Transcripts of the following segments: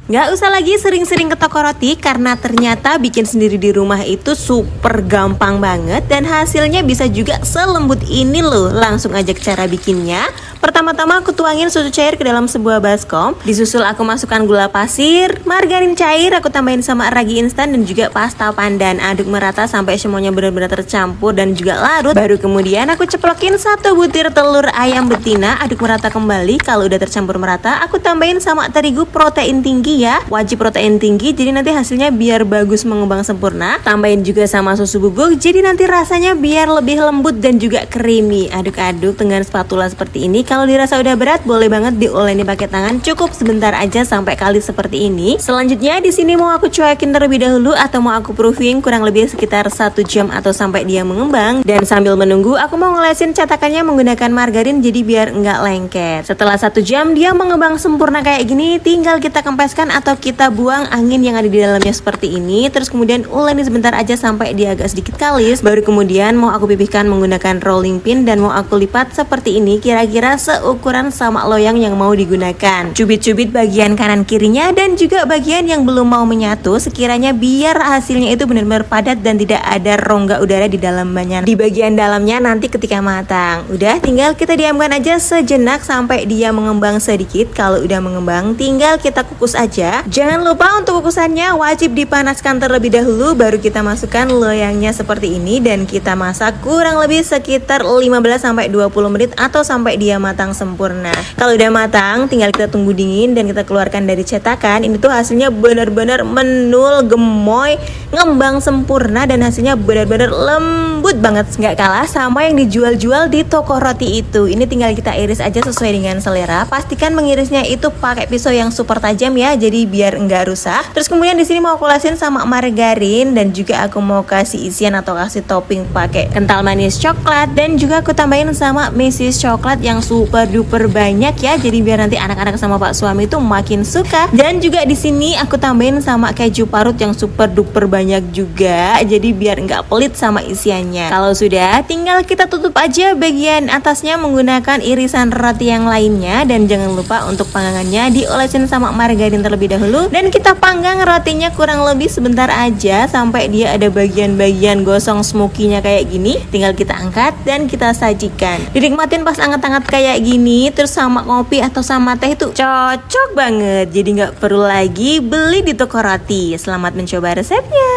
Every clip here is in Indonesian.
Nggak usah lagi sering-sering ke toko roti karena ternyata bikin sendiri di rumah itu super gampang banget dan hasilnya bisa juga selembut ini loh. Langsung aja ke cara bikinnya. Pertama-tama aku tuangin susu cair ke dalam sebuah baskom. Disusul aku masukkan gula pasir, margarin cair, aku tambahin sama ragi instan dan juga pasta pandan. Aduk merata sampai semuanya benar-benar tercampur dan juga larut. Baru kemudian aku ceplokin 1 butir telur ayam betina, aduk merata kembali. Kalau udah tercampur merata, aku tambahin sama terigu protein tinggi ya, wajib protein tinggi jadi nanti hasilnya biar bagus mengembang sempurna. Tambahin juga sama susu bubuk jadi nanti rasanya biar lebih lembut dan juga creamy. Aduk-aduk dengan spatula seperti ini. Kalau dirasa udah berat boleh banget diuleni pakai tangan, cukup sebentar aja sampai kali seperti ini. Selanjutnya di sini mau aku cuekin terlebih dahulu atau mau aku proofing kurang lebih sekitar 1 jam atau sampai dia mengembang. Dan sambil menunggu aku mau ngolesin cetakannya menggunakan margarin jadi biar enggak lengket. Setelah 1 jam dia mengembang sempurna kayak gini, tinggal kita kempeskan atau kita buang angin yang ada di dalamnya seperti ini. Terus kemudian uleni sebentar aja sampai dia agak sedikit kalis. Baru kemudian mau aku pipihkan menggunakan rolling pin dan mau aku lipat seperti ini, kira-kira seukuran sama loyang yang mau digunakan. Cubit-cubit bagian kanan kirinya dan juga bagian yang belum mau menyatu, sekiranya biar hasilnya itu benar-benar padat dan tidak ada rongga udara di dalamnya. Di bagian dalamnya nanti ketika matang. Udah tinggal kita diamkan aja sejenak sampai dia mengembang sedikit. Kalau udah mengembang tinggal kita kukus aja. Jangan lupa untuk kukusannya wajib dipanaskan terlebih dahulu, baru kita masukkan loyangnya seperti ini dan kita masak kurang lebih sekitar 15-20 menit atau sampai dia matang sempurna. Kalau udah matang tinggal kita tunggu dingin dan kita keluarkan dari cetakan. Ini tuh hasilnya benar-benar menul, gemoy, ngembang sempurna dan hasilnya benar-benar lembut banget, nggak kalah sama yang dijual-jual di toko roti itu. Ini tinggal kita iris aja sesuai dengan selera. Pastikan mengirisnya itu pakai pisau yang super tajam ya, jadi biar enggak rusak. Terus kemudian di sini mau aku olesin sama margarin dan juga aku mau kasih isian atau kasih topping pakai kental manis coklat dan juga aku tambahin sama mesis coklat yang super duper banyak ya. Jadi biar nanti anak-anak sama pak suami itu makin suka. Dan juga di sini aku tambahin sama keju parut yang super duper banyak juga. Jadi biar enggak pelit sama isiannya. Kalau sudah, tinggal kita tutup aja bagian atasnya menggunakan irisan roti yang lainnya dan jangan lupa untuk panggangannya diolesin sama margarin terlebih dahulu dan kita panggang rotinya kurang lebih sebentar aja sampai dia ada bagian-bagian gosong smokinya kayak gini. Tinggal kita angkat dan kita sajikan. Dinikmatin pas anget-anget kayak gini terus sama kopi atau sama teh itu cocok banget. Jadi nggak perlu lagi beli di toko roti. Selamat mencoba resepnya.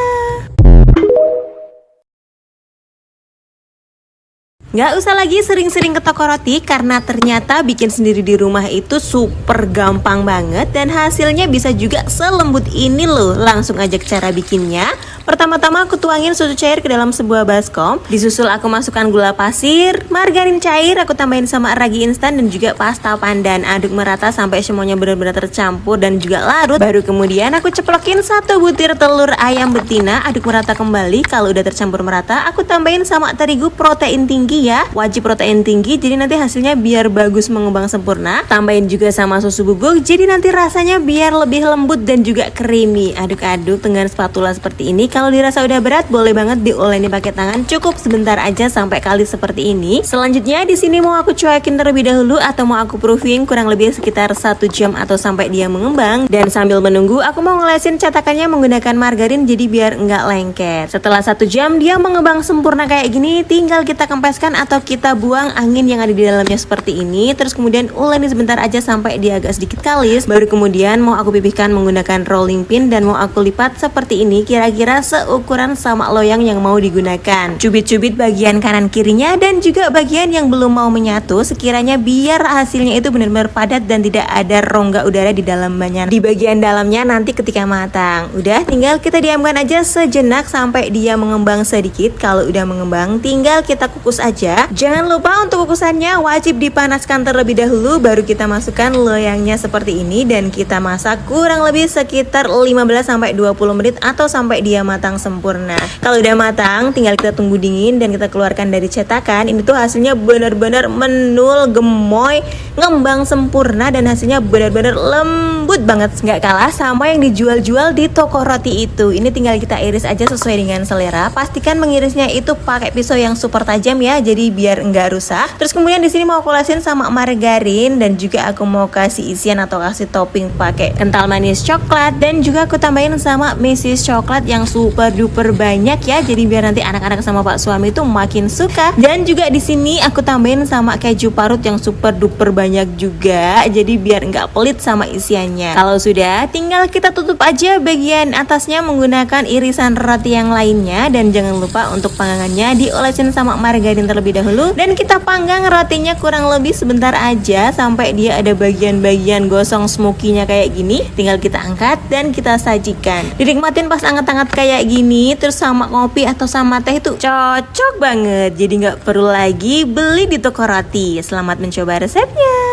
Nggak usah lagi sering-sering ke toko roti karena ternyata bikin sendiri di rumah itu super gampang banget dan hasilnya bisa juga selembut ini loh. Langsung aja ke cara bikinnya. Pertama-tama aku tuangin susu cair ke dalam sebuah baskom. Disusul aku masukkan gula pasir, margarin cair, aku tambahin sama ragi instan dan juga pasta pandan. Aduk merata sampai semuanya benar-benar tercampur dan juga larut. Baru kemudian aku ceplokin 1 butir telur ayam betina, aduk merata kembali. Kalau udah tercampur merata, aku tambahin sama terigu protein tinggi ya, wajib protein tinggi jadi nanti hasilnya biar bagus mengembang sempurna. Tambahin juga sama susu bubuk jadi nanti rasanya biar lebih lembut dan juga creamy. Aduk-aduk dengan spatula seperti ini. Kalau dirasa udah berat boleh banget diuleni pakai tangan, cukup sebentar aja sampai kali seperti ini. Selanjutnya di sini mau aku cuekin terlebih dahulu atau mau aku proofing kurang lebih sekitar 1 jam atau sampai dia mengembang. Dan sambil menunggu aku mau ngolesin cetakannya menggunakan margarin jadi biar enggak lengket. Setelah 1 jam dia mengembang sempurna kayak gini, tinggal kita kempeskan atau kita buang angin yang ada di dalamnya seperti ini. Terus kemudian uleni sebentar aja sampai dia agak sedikit kalis. Baru kemudian mau aku pipihkan menggunakan rolling pin dan mau aku lipat seperti ini, kira-kira seukuran sama loyang yang mau digunakan. Cubit-cubit bagian kanan kirinya dan juga bagian yang belum mau menyatu, sekiranya biar hasilnya itu benar-benar padat dan tidak ada rongga udara di dalamnya. Di bagian dalamnya nanti ketika matang. Udah tinggal kita diamkan aja sejenak sampai dia mengembang sedikit. Kalau udah mengembang tinggal kita kukus aja. Jangan lupa untuk kukusannya wajib dipanaskan terlebih dahulu, baru kita masukkan loyangnya seperti ini dan kita masak kurang lebih sekitar 15-20 menit atau sampai dia matang sempurna. Kalau udah matang, tinggal kita tunggu dingin dan kita keluarkan dari cetakan. Ini tuh hasilnya benar-benar menul, gemoy, ngembang sempurna dan hasilnya benar-benar lembut banget, nggak kalah sama yang dijual-jual di toko roti itu. Ini tinggal kita iris aja sesuai dengan selera. Pastikan mengirisnya itu pakai pisau yang super tajam ya, jadi biar enggak rusak. Terus kemudian di sini mau aku olasin sama margarin dan juga aku mau kasih isian atau kasih topping pakai kental manis coklat dan juga aku tambahin sama mesis coklat yang super duper banyak ya. Jadi biar nanti anak-anak sama pak suami itu makin suka. Dan juga di sini aku tambahin sama keju parut yang super duper banyak juga. Jadi biar enggak pelit sama isiannya. Kalau sudah, tinggal kita tutup aja bagian atasnya menggunakan irisan roti yang lainnya dan jangan lupa untuk panggangannya diolesin sama margarin terlebih dahulu dan kita panggang rotinya kurang lebih sebentar aja sampai dia ada bagian-bagian gosong smokinya kayak gini. Tinggal kita angkat dan kita sajikan. Dinikmatin pas anget-anget kayak gini terus sama kopi atau sama teh itu cocok banget. Jadi nggak perlu lagi beli di toko roti. Selamat mencoba resepnya.